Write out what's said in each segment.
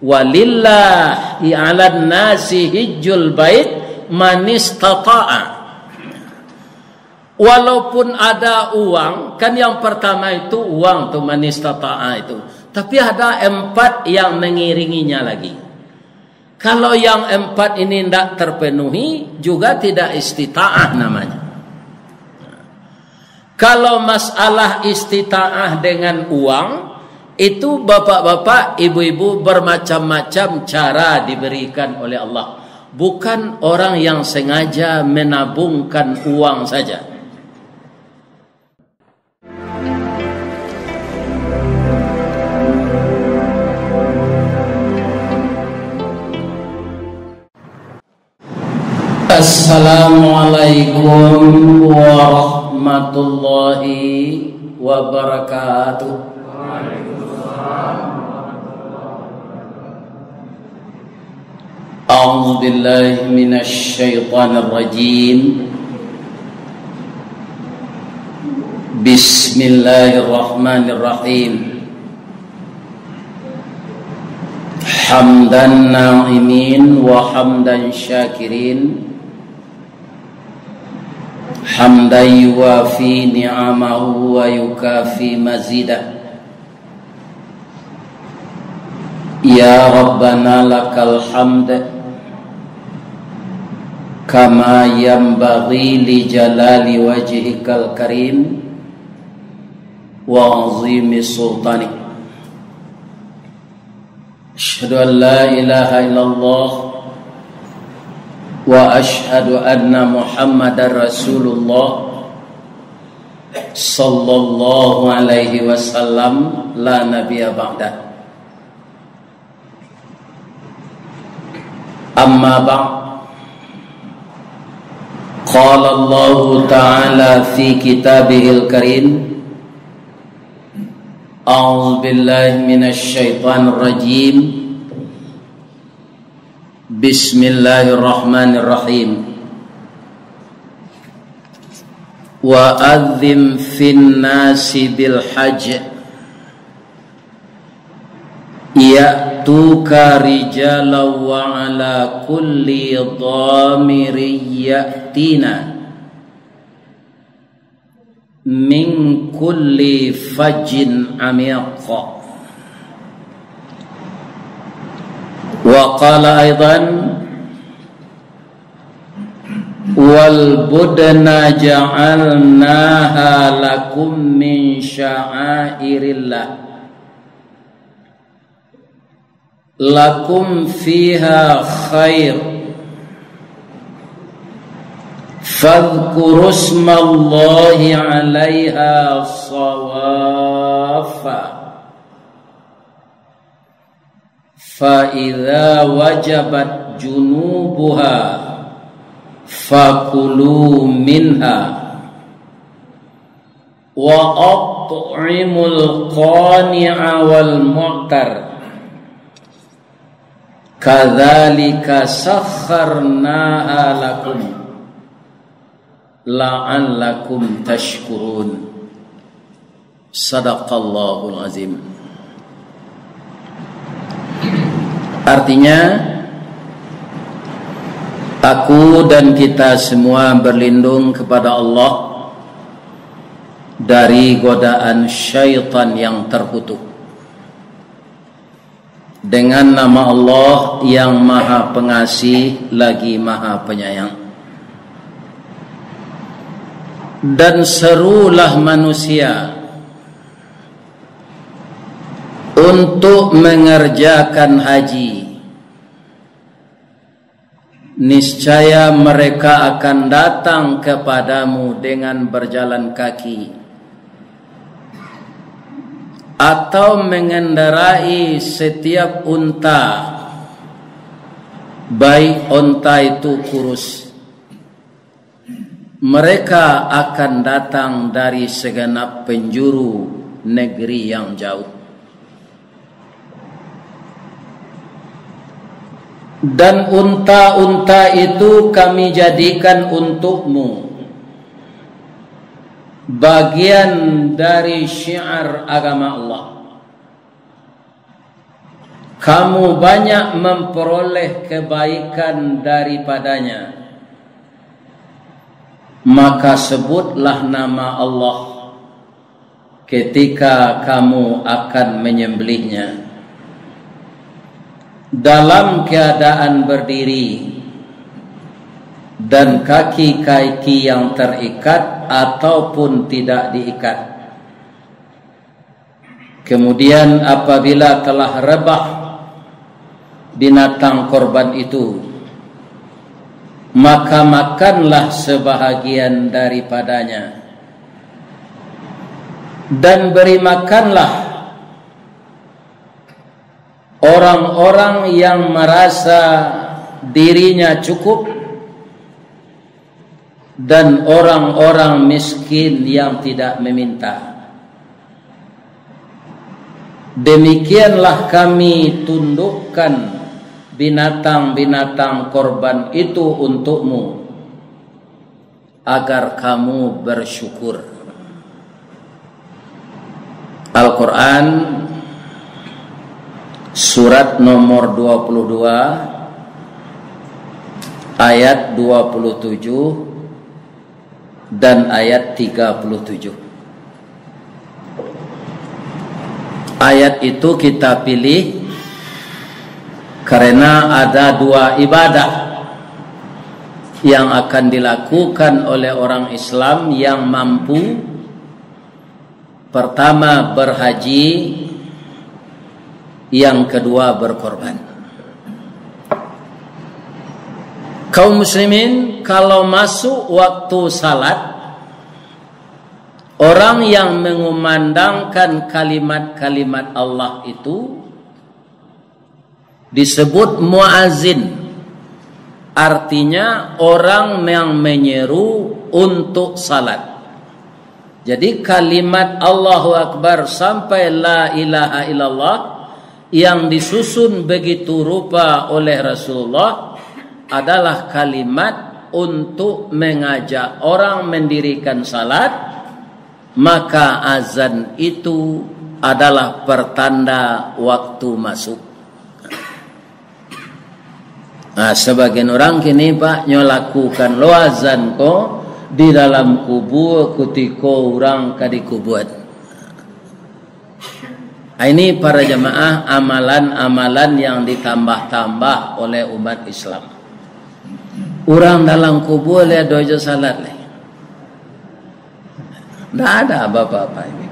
walillahi 'alan nasi hijjul bait man istata'a. Walaupun ada uang, kan yang pertama itu uang tuh man istata'a itu. Tapi ada 4 yang mengiringinya lagi. Kalau yang 4 ini tidak terpenuhi, juga tidak istita'ah namanya. Kalau masalah istita'ah dengan uang, itu bapak-bapak, ibu-ibu bermacam-macam cara diberikan oleh Allah. Bukan orang yang sengaja menabungkan uang saja. Assalamualaikum warahmatullahi wabarakatuh. A'udzu billahi minasy syaithanir rajim. Bismillahirrahmanirrahim. Hamdan na'imin wa hamdan syakirin. Hamdan yuwafi ni'amahu wa yukafi mazidah. Ya Rabbana lakal hamd kama yanbaghi li jalali wajhikal karim wa azimi sultanik. Asyhadu an la ilaha illallah wa ashhadu anna Muhammadar Rasulullah sallallahu alaihi wasallam la nabiyya ba'da. Amma ba'd. Qala Allah ta'ala fi kitabihil karim. A'udzu billahi minasy syaithanir rajim. Bismillahirrahmanirrahim. Wa adzim fin nasi bil hajj ya'tuka rijalan wa ala kulli dhamirin ya'tina min kulli fajjin amiq. Wa qala aidan wal budna ja'alnaha lakum min sya'airillah lakum fiha khair fadhkuru ismallahi 'alaiha sawafa fa idza wajabat junubuha fakulu minha wa at'imul qani'a wal mu'tar kadzalika sakharnaha lakum la'allakum tashkurun. Sadaqallahul azim. Artinya, aku dan kita semua berlindung kepada Allah dari godaan syaitan yang terkutuk. Dengan nama Allah yang Maha Pengasih lagi Maha Penyayang. Dan serulah manusia untuk mengerjakan haji. Niscaya mereka akan datang kepadamu dengan berjalan kaki atau mengendarai setiap unta, baik unta itu kurus. Mereka akan datang dari segenap penjuru negeri yang jauh. Dan unta-unta itu kami jadikan untukmu bagian dari syiar agama Allah. kamu banyak memperoleh kebaikan daripadanya, maka sebutlah nama Allah ketika kamu akan menyembelihnya dalam keadaan berdiri dan kaki-kaki yang terikat ataupun tidak diikat. Kemudian apabila telah rebah binatang korban itu, maka makanlah sebahagian daripadanya dan beri makanlah orang-orang yang merasa dirinya cukup dan orang-orang miskin yang tidak meminta. Demikianlah kami tundukkan binatang-binatang korban itu untukmu agar kamu bersyukur. Al-Quran surat nomor 22 ayat 27 dan ayat 37. Ayat itu kita pilih karena ada dua ibadah yang akan dilakukan oleh orang Islam yang mampu. Pertama berhaji, yang kedua berkorban. Kaum muslimin, kalau masuk waktu salat, orang yang mengumandangkan kalimat-kalimat Allah itu disebut muazzin. Artinya orang yang menyeru untuk salat. Jadi kalimat Allahu Akbar sampai la ilaha illallah yang disusun begitu rupa oleh Rasulullah adalah kalimat untuk mengajak orang mendirikan salat. Maka azan itu adalah pertanda waktu masuk. Nah, sebagian orang kini Pak nyolakukan lo azan ko di dalam kubur ketika orang kadi kubuat. Ini para jamaah amalan-amalan yang ditambah-tambah oleh umat Islam. Orang dalam kubur lihat dojo salat leh. Tidak ada apa-apa ini.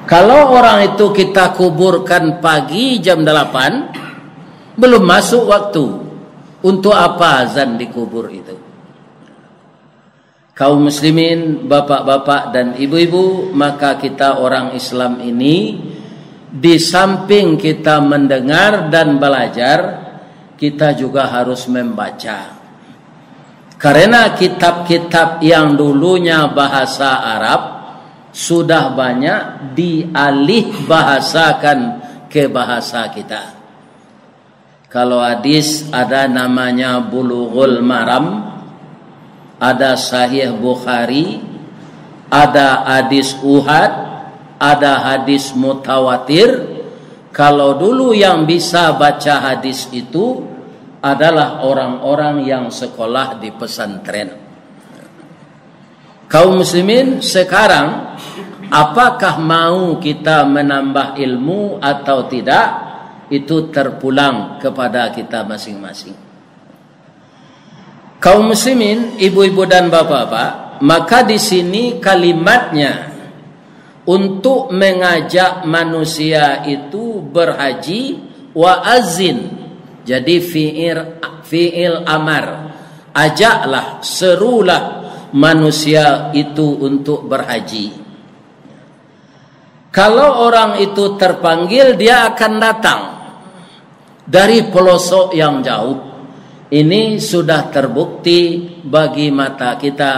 Kalau orang itu kita kuburkan pagi jam 8, belum masuk waktu. Untuk apa azan dikubur itu? Kaum muslimin, bapak-bapak dan ibu-ibu, maka kita orang Islam ini di samping kita mendengar dan belajar, kita juga harus membaca. Karena kitab-kitab yang dulunya bahasa Arab sudah banyak dialih bahasakan ke bahasa kita. Kalau hadis ada namanya Bulughul Maram, ada Sahih Bukhari, ada hadis Uhad, ada hadis mutawatir. Kalau dulu yang bisa baca hadis itu adalah orang-orang yang sekolah di pesantren. Kaum muslimin sekarang, apakah mau kita menambah ilmu atau tidak? Itu terpulang kepada kita masing-masing. Kaum muslimin, ibu-ibu dan bapak-bapak, maka di sini kalimatnya untuk mengajak manusia itu berhaji wa azin. Jadi fi'il amar. Ajaklah, serulah manusia itu untuk berhaji. Kalau orang itu terpanggil, dia akan datang dari pelosok yang jauh. Ini sudah terbukti bagi mata kita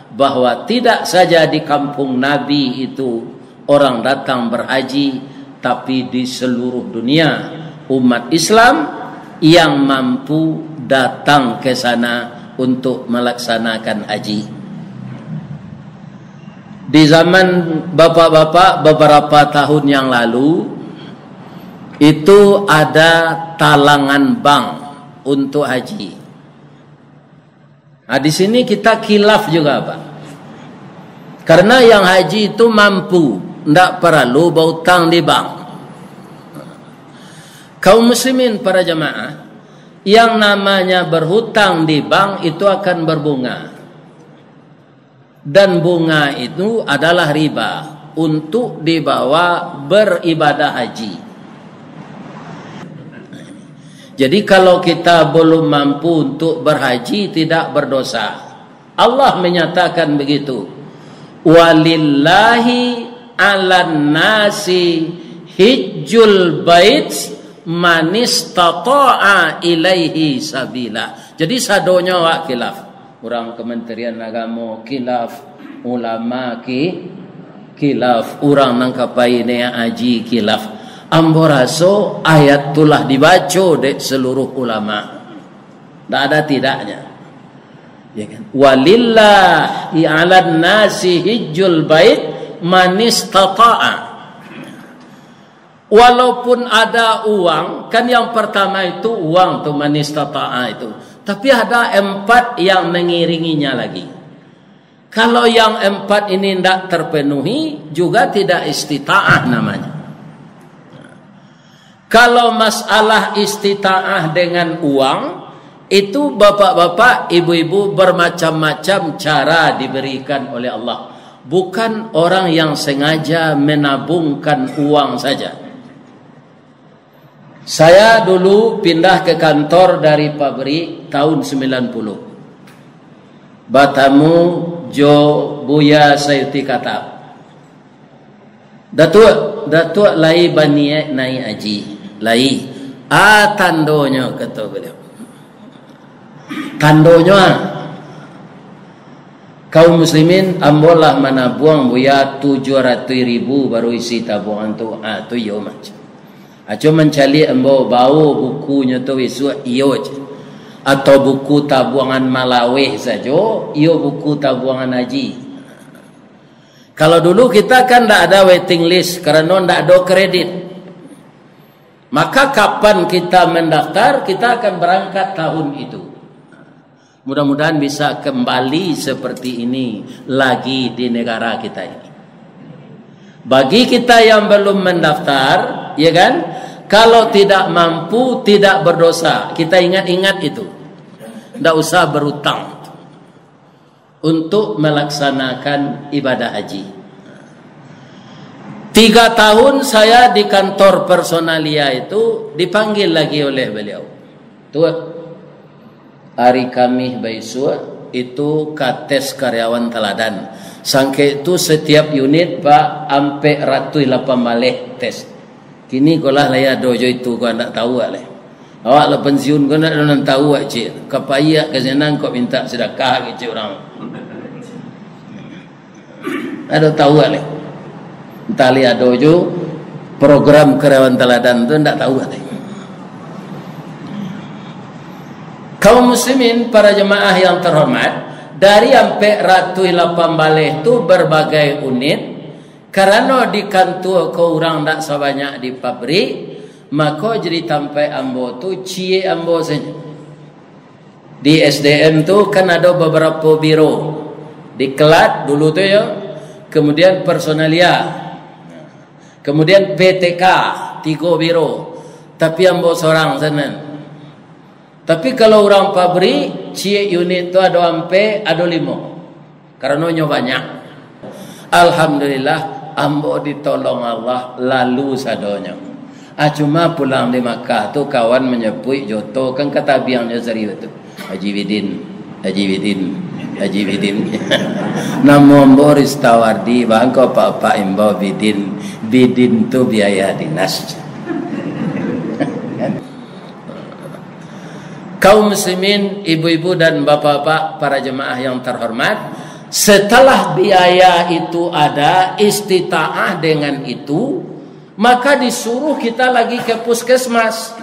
bahwa tidak saja di kampung Nabi itu orang datang berhaji, tapi di seluruh dunia umat Islam yang mampu datang ke sana untuk melaksanakan haji. Di zaman bapak-bapak beberapa tahun yang lalu, itu ada talangan bank untuk haji. Nah, di sini kita khilaf juga, Pak. Karena yang haji itu mampu, tidak perlu berhutang di bank. Kaum muslimin para jamaah, yang namanya berhutang di bank itu akan berbunga. Dan bunga itu adalah riba untuk dibawa beribadah haji. Jadi kalau kita belum mampu untuk berhaji, tidak berdosa. Allah menyatakan begitu. Walillahi 'alan nasi hijjul bait man istata'a ilaihi sabila. Jadi sadonya wak khilaf. Orang Kementerian Agama khilaf, ulama khilaf, orang nangkapai ne haji khilaf. Ambo raso ayat tulah dibaca dek seluruh ulama. Tak ada tidaknya. Ya kan? Walillahi 'alan nasi hijjul bait man istata'a. Walaupun ada uang, kan yang pertama itu uang tu man istata'a itu. Tapi ada 4 yang mengiringinya lagi. Kalau yang 4 ini tidak terpenuhi, juga tidak istita'ah namanya. Kalau masalah istita'ah dengan uang, itu bapak-bapak, ibu-ibu bermacam-macam cara diberikan oleh Allah. Bukan orang yang sengaja menabungkan uang saja. Saya dulu pindah ke kantor dari pabrik tahun 90. Batamu Jo Buya Sayuti kata, Datuk lai baniye nai aji lai tandonya kata beliau. Tandonya kaum muslimin ambolah mana buang buya 700.000 baru isi tabungan tu. Tu yo macam. Cuma mencari ambo bau bukunya tu isu iyo atau buku tabungan Malawi saja, iyo buku tabungan haji. Kalau dulu kita kan tidak ada waiting list karena tidak ada kredit. Maka kapan kita mendaftar, kita akan berangkat tahun itu. Mudah-mudahan bisa kembali seperti ini lagi di negara kita ini. Bagi kita yang belum mendaftar, ya kan? Kalau tidak mampu, tidak berdosa. Kita ingat-ingat itu. Tidak usah berhutang untuk melaksanakan ibadah haji. 3 tahun saya di kantor personalia itu dipanggil lagi oleh beliau. Tuh, hari Kamis besok itu kates karyawan teladan. Sangke itu setiap unit Pak ampe ratus 8 balik tes. Kini kolah laya dojo itu kau nak tahu aleh. Awak lah pensiun kau nak tahu cik. Kapaya ke senang kau minta sedekah ke cik orang. Ada tahu aleh. Entah lihat dojo program karyawan teladan tu ndak tahu aleh. Kaum muslimin para jemaah yang terhormat, dari sampai ratus 8 balik tu berbagai unit. Karena di kantor kau orang tak sebanyak di pabrik, maka jadi sampai ambo tu cie ambo saja. Di SDM tu kan ada beberapa biro. Di Kelat dulu tu ya, kemudian personalia, kemudian PTK 3 biro. Tapi ambo seorang sana. Tapi kalau orang pabrik, cie unit tu ada sampai ada 5. Karena banyak. Alhamdulillah. Ambo ditolong Allah lalu sadonya. Cuma pulang di Makkah tu kawan menyebut joto kan kata biangnya serius tu. Haji Bidin. Nama ambo Ristawardi bangko Pak Imbo Bidin. Bidin tu biaya dinas. Kaum muslimin, ibu-ibu dan bapak-bapak para jemaah yang terhormat, setelah biaya itu ada, istita'ah dengan itu, maka disuruh kita lagi ke puskesmas.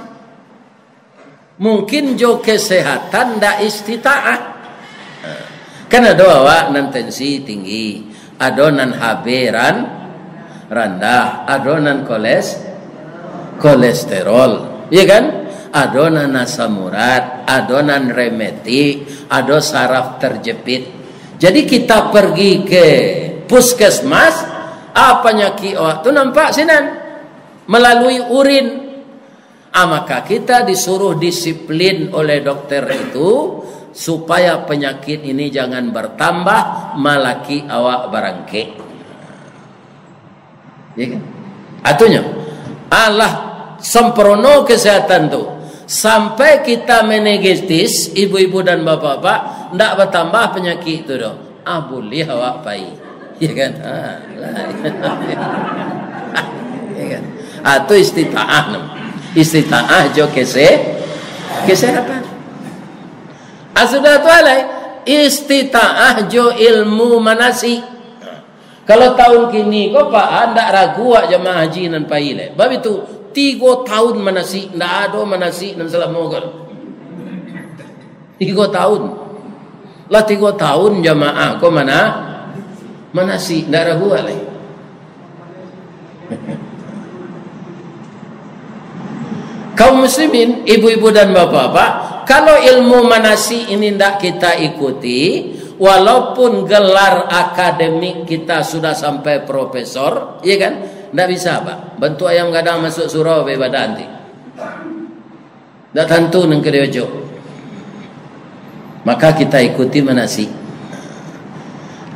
Mungkin jo kesehatan ndak istita'ah. Kan ada awak nan tensi tinggi, ada nan HB rendah, ada nan kolesterol, ya kan? Adonan asam urat, adonan remeti, ado saraf terjepit. Jadi kita pergi ke puskesmas, penyakit itu nampak sinan melalui urin. Maka kita disuruh disiplin oleh dokter itu supaya penyakit ini jangan bertambah, malaki awak barangke. Ya kan? Atunya Allah sempurna kesehatan tu. Sampai kita menegetis, ibu-ibu dan bapak-bapak, ndak bertambah penyakit itu doh. Boleh awak pai. Ya kan? Ya kan? Itu istita'ah. Istita'ah jo kesehatan. Sudah tu alai istita'ah jo ilmu manasi. Kalau tahun kini kau pak ndak ragu jemaah haji nan pai le. Bab itu 3 tahun manasi, ndak ada manasi dan selama kan. 3 tahun. Lah 3 tahun jemaah kau mana manasi ndak ragu alai. Kaum muslimin, ibu-ibu dan bapak-bapak, kalau ilmu manasi ini tidak kita ikuti, walaupun gelar akademik kita sudah sampai profesor, ya kan? Tidak bisa, Pak. Bentuk ayam gadang masuk surau bebada nanti. Tidak tentu nang kedejo. Maka kita ikuti manasi.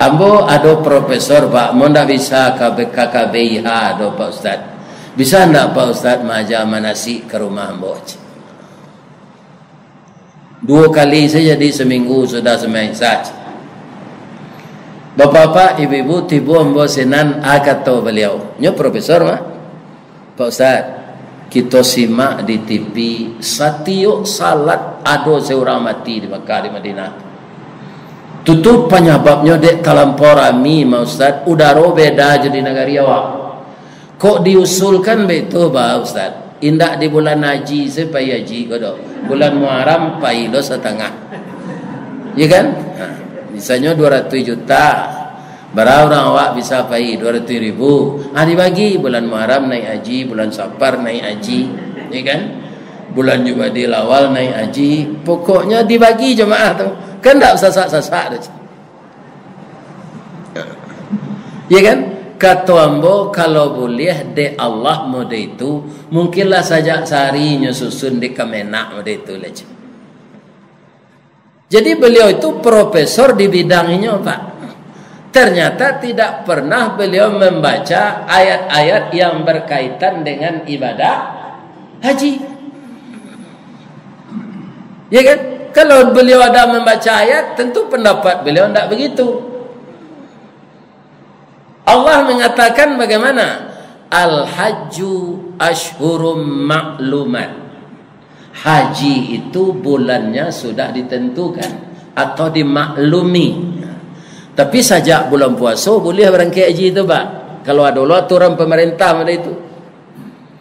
Ambo ada profesor, Pak, mau tidak bisa KKBIH ada Pak Ustaz. Bisa enggak Pak Ustaz maja manasi ke rumah ambo? 2 kali saja di seminggu sudah semain saja. Bapak-bapak, ibu-ibu, tibu ambo senan kata beliau. Nyo profesor mah. Pak Ustaz, kita simak di TV satiuk salat ada seorang mati di Mekah di Madinah. Tutup penyebabnya dek talampau rami, Pak Ustaz. Udara beda jadi negari awak. Kok diusulkan betul Pak Ustaz? Indak di bulan haji supaya haji kodok. Bulan Muharram pailo setengah. Ya kan? Misalnya 200 juta. Berapa orang awak bisa pai 200 ribu. Dibagi bulan Muharram naik haji, bulan Safar naik haji, ya kan? Bulan Jumadil awal naik haji. Pokoknya dibagi jemaah tu. Kan tak sasak-sasak dah. Ya kan? Kata ambo kalau boleh de Allah mode itu mungkinlah saja sehari nyusun di Kemenak mode itu aja. Jadi beliau itu profesor di bidangnya Pak. Ternyata tidak pernah beliau membaca ayat-ayat yang berkaitan dengan ibadah haji. Ya kan? Kalau beliau ada membaca ayat tentu pendapat beliau tidak begitu. Allah mengatakan bagaimana? Al-hajju ashhurum ma'lumat. Haji itu bulannya sudah ditentukan atau dimaklumi. Tapi sajak bulan puasa boleh berangkat haji itu, Pak. Kalau ada aturan pemerintah pada itu.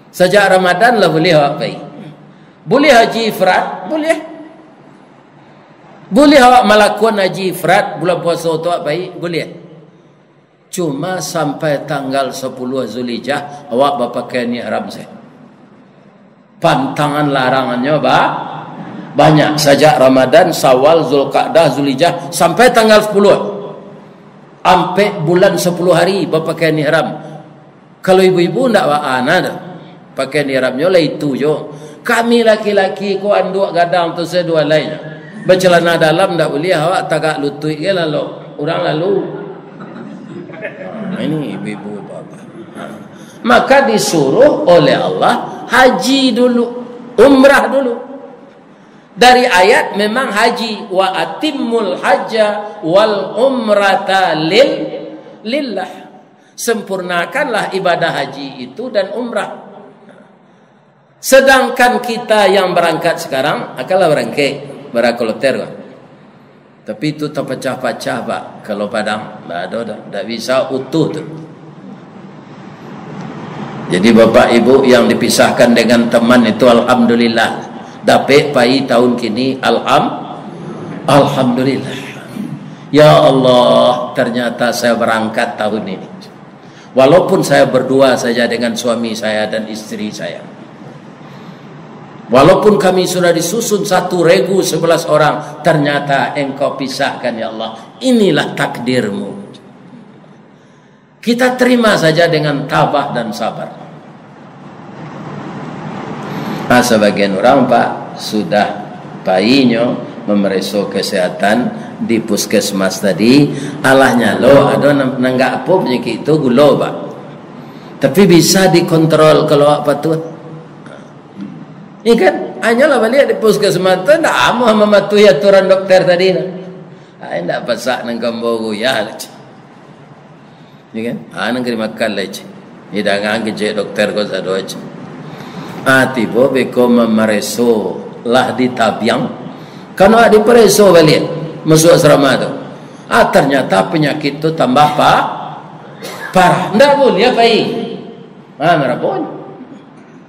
Sajak Ramadan lah boleh awak pergi. Boleh haji ifrat, boleh. Boleh awak melakukan haji ifrat bulan puasa tu awak pergi, boleh. Cuma sampai tanggal 10 Zulhijjah awak berpakaian ihram saya. Pantangan larangannya banyak. Sejak Ramadan, Syawal, Zulqa'dah, Zulhijjah sampai tanggal 10. Sampai bulan 10 hari berpakaian ihram. Kalau ibu-ibu ndak ada pakaian ihramnya lah itu jo. Kami laki-laki ko anduk gadang tu sedua lainnya. Bercelana dalam ndak boleh awak tagak lutut ke lalu. Orang lalu ini ibu-ibu bapak. Maka disuruh oleh Allah haji dulu, umrah dulu. Dari ayat memang haji wa atimmul hajja wal umrata lillah. Sempurnakanlah ibadah haji itu dan umrah. Sedangkan kita yang berangkat sekarang akanlah berangkat berakoloter. Tapi itu terpecah-pecah Pak. Kalau Padang tak bisa utuh tu. Jadi bapak ibu yang dipisahkan dengan teman itu alhamdulillah. Dapat pai tahun kini alhamdulillah. Ya Allah, ternyata saya berangkat tahun ini. Walaupun saya berdua saja dengan suami saya dan istri saya. Walaupun kami sudah disusun 1 regu 11 orang, ternyata engkau pisahkan ya Allah. Inilah takdirmu. Kita terima saja dengan tabah dan sabar. Nah, sebagian orang Pak sudah bayinya memeriksa kesehatan di puskesmas tadi, alahnya lo ada nanggak apa penyakit itu gula Pak. Tapi bisa dikontrol kalau apa tuh? Ini kan hanyalah balik di puskesmas tu ndak amu mematuhi aturan dokter tadi. Ai ndak pasak nang gambo ya. Ini kan? Nang kiri makan lagi. Ini dah ngajak dokter ko sado aja. Tiba beko memereso lah di tabiang. Kalau di pereso balik masuk asrama tu. Ternyata penyakit tu tambah parah. Ndak boleh apa ini? Merapun.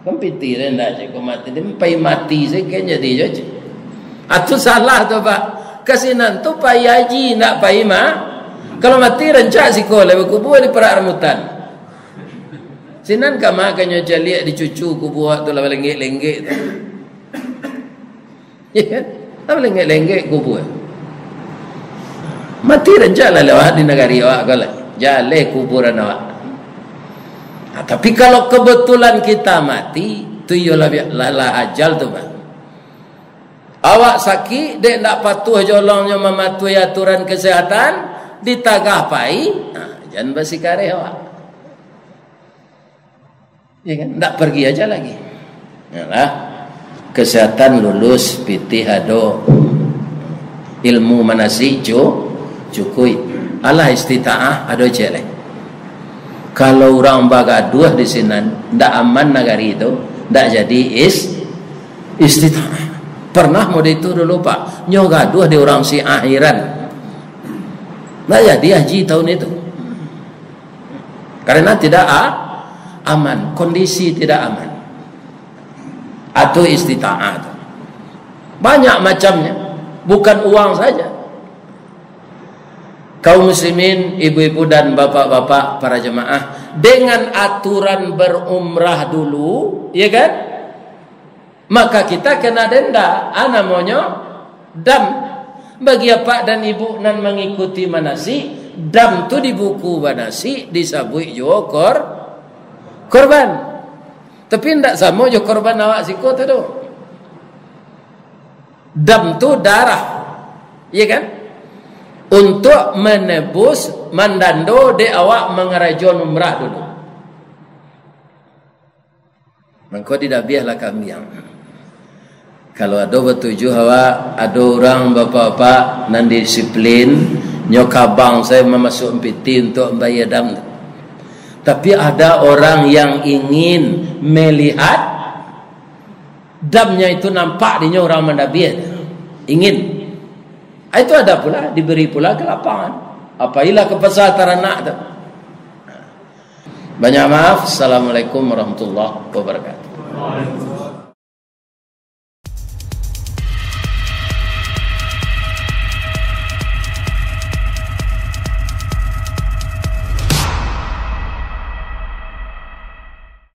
Kompiti rendah je kau mati dia mati saya kayaknya dia je. Itu salah tu Pak. Kasinan tu pai haji nak pai kalau mati rencak sekolah kubur di perak rambutan. Sinan ka makanya jaliak dicucu kubur tu lah lenggek-lenggek tu. Ya kan? Apa lenggek-lenggek kubur. Mati rencak lah lewat di negari awak kau lah. Jale kuburan awak. Tapi kalau kebetulan kita mati, tu ialah ajal tu Pak. Awak sakit, dek nak patuh jolongnya mematuhi aturan kesehatan, ditagah pai, jangan bersikare awak. Ya kan? Tak pergi aja lagi. Yalah. Kesehatan lulus pitih ado ilmu manasik cukui. Allah istita'ah ado jelek. Kalau orang bagaduh di sini ndak aman negari itu, ndak jadi istita'ah. Pernah mau itu dulu Pak, nyogaduh di orang si akhiran. Ndak jadi haji tahun itu. Karena tidak aman, kondisi tidak aman. Atau istita'ah. Banyak macamnya, bukan uang saja. Kaum muslimin, ibu-ibu dan bapak-bapak para jemaah, dengan aturan berumrah dulu, ya kan? Maka kita kena denda, namanya dam. Bagi bapak dan ibu nan mengikuti manasik, dam tu di buku manasik disabui jo korban. Tapi ndak sama jo korban awak siko tu. Dam tu darah, ya kan? Untuk menebus mandando de awak mengerajon umrah dulu. Maka tidak biarlah kami yang kalau ada bertujuh awak, ada orang bapak-bapak nan disiplin nyokabang saya memasuk piti untuk bayar dam. Tapi ada orang yang ingin melihat damnya itu nampak di orang mandabir. Ingin. Itu ada pula, diberi pula ke lapangan. Apailah ke pasar teranak tu. Banyak maaf. Assalamualaikum warahmatullahi wabarakatuh.